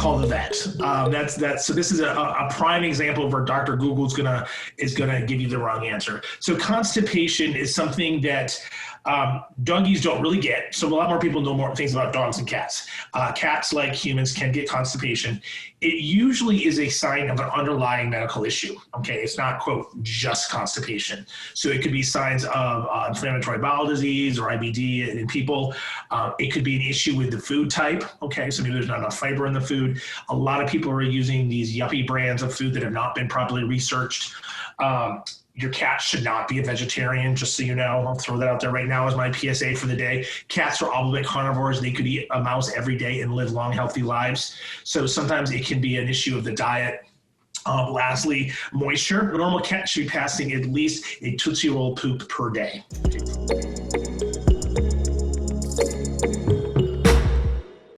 call the vet. So this is a prime example of where Dr. Google is gonna give you the wrong answer. So constipation is something that doggies don't really get. So a lot more people know more things about dogs and cats. Cats, like humans, can get constipation. It usually is a sign of an underlying medical issue. Okay, it's not, quote, just constipation. So it could be signs of inflammatory bowel disease or IBD in people. It could be an issue with the food type. Okay, so maybe there's not enough fiber in the food. A lot of people are using these yuppie brands of food that have not been properly researched. Your cat should not be a vegetarian, just so you know. I'll throw that out there right now as my PSA for the day. Cats are obligate carnivores. They could eat a mouse every day and live long, healthy lives. So sometimes it can be an issue of the diet. Lastly, moisture. A normal cat should be passing at least a Tootsie Roll poop per day.